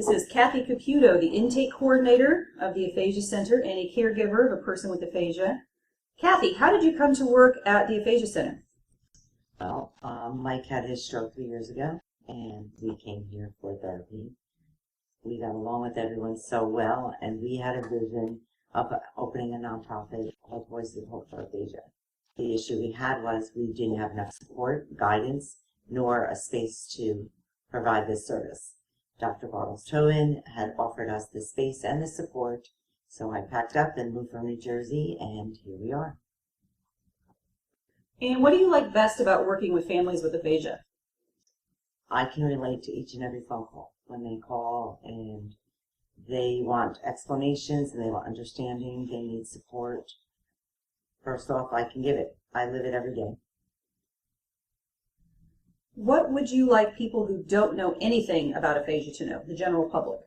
This is Kathy Caputo, the intake coordinator of the Aphasia Center and a caregiver of a person with aphasia. Kathy, how did you come to work at the Aphasia Center? Well, Mike had his stroke 3 years ago, and we came here for therapy. We got along with everyone so well, and we had a vision of opening a nonprofit called Voices of Hope for Aphasia. The issue we had was we didn't have enough support, guidance, nor a space to provide this service. Dr. Bartles Tobin had offered us the space and the support, so I packed up and moved from New Jersey, and here we are. And what do you like best about working with families with aphasia? I can relate to each and every phone call. When they call and they want explanations and they want understanding, they need support. First off, I can give it. I live it every day. What would you like people who don't know anything about aphasia to know, the general public?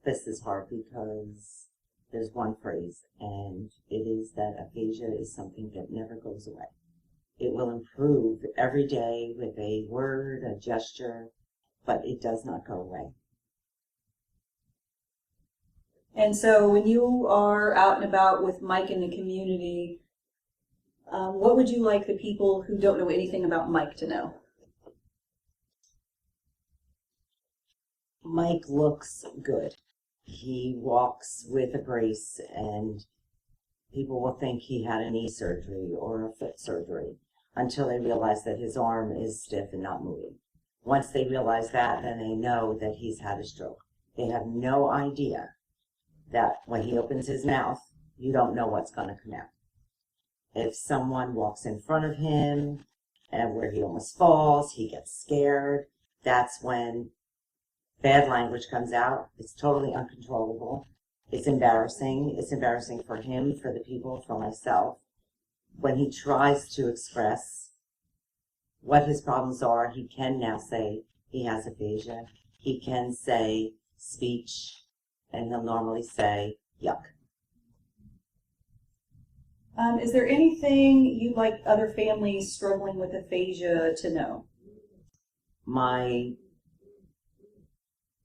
This is hard because there's one phrase, and it is that aphasia is something that never goes away. It will improve every day with a word, a gesture, but it does not go away. And so when you are out and about with Mike in the community, what would you like the people who don't know anything about Mike to know? Mike looks good. He walks with a brace, and people will think he had a knee surgery or a foot surgery until they realize that his arm is stiff and not moving. Once they realize that, then they know that he's had a stroke. They have no idea that when he opens his mouth, you don't know what's going to come out. If someone walks in front of him and where he almost falls, he gets scared, that's when bad language comes out. It's totally uncontrollable. It's embarrassing. It's embarrassing for him, for the people, for myself. When he tries to express what his problems are, he can now say he has aphasia. He can say speech, and he'll normally say yuck. Is there anything you'd like other families struggling with aphasia to know? My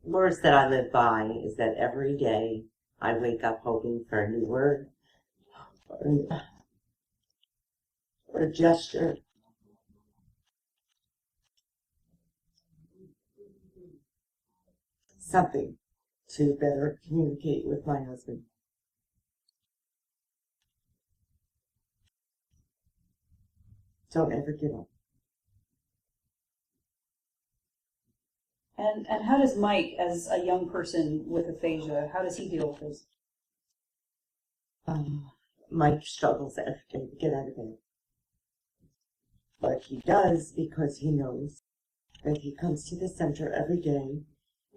words that I live by is that every day I wake up hoping for a new word or a gesture. Something to better communicate with my husband. Don't ever give up. And how does Mike, as a young person with aphasia, how does he deal with this? Mike struggles every day to get out of bed. But he does because he knows that he comes to the center every day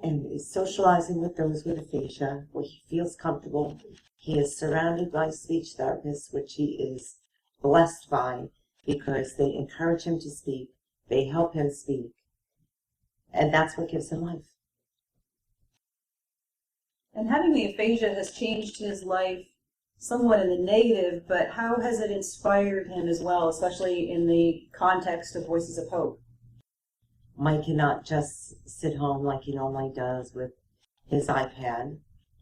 and is socializing with those with aphasia, where he feels comfortable. He is surrounded by speech therapists, which he is blessed by because they encourage him to speak, they help him speak, and that's what gives him life. And having the aphasia has changed his life somewhat in the negative, but how has it inspired him as well, especially in the context of Voices of Hope? Mike cannot just sit home like he normally does with his iPad.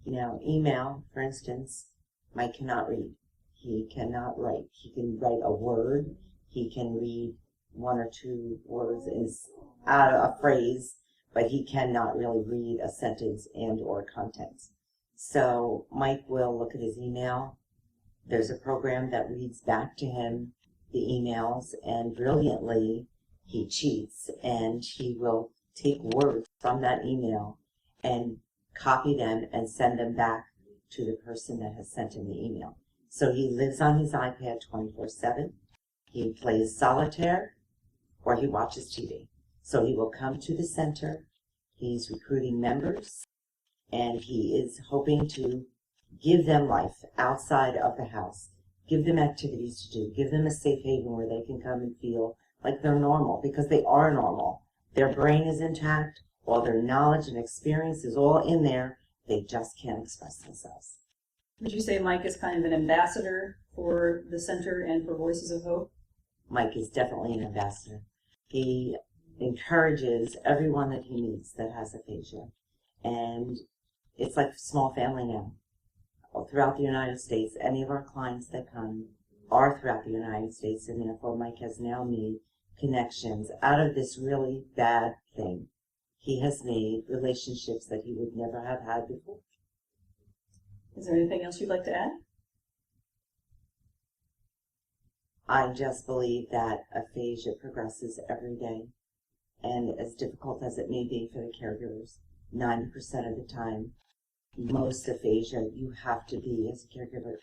Email, for instance, Mike cannot read. He cannot write. He can write a word. He can read one or two words out of a phrase, but he cannot really read a sentence and or contents. So Mike will look at his email. There's a program that reads back to him the emails, and brilliantly he cheats, and he will take words from that email and copy them and send them back to the person that has sent him the email. So he lives on his iPad 24/7. He plays solitaire or he watches TV. So he will come to the center. He's recruiting members, and he is hoping to give them life outside of the house, give them activities to do, give them a safe haven where they can come and feel like they're normal, because they are normal. Their brain is intact, all their knowledge and experience is all in there. They just can't express themselves. Would you say Mike is kind of an ambassador for the center and for Voices of Hope? Mike is definitely an ambassador. He encourages everyone that he meets that has aphasia. And it's like a small family now. Throughout the United States, any of our clients that come are throughout the United States, and therefore Mike has now made connections out of this really bad thing. He has made relationships that he would never have had before. Is there anything else you'd like to add? I just believe that aphasia progresses every day, and as difficult as it may be for the caregivers, 90% of the time, most aphasia, you have to be, as a caregiver,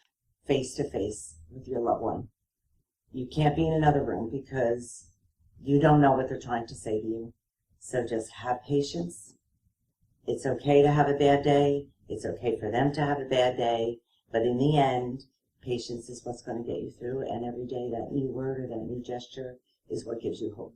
face-to-face with your loved one. You can't be in another room because you don't know what they're trying to say to you. So just have patience. It's okay to have a bad day. It's okay for them to have a bad day. But in the end, patience is what's going to get you through. And every day, that new word or that new gesture is what gives you hope.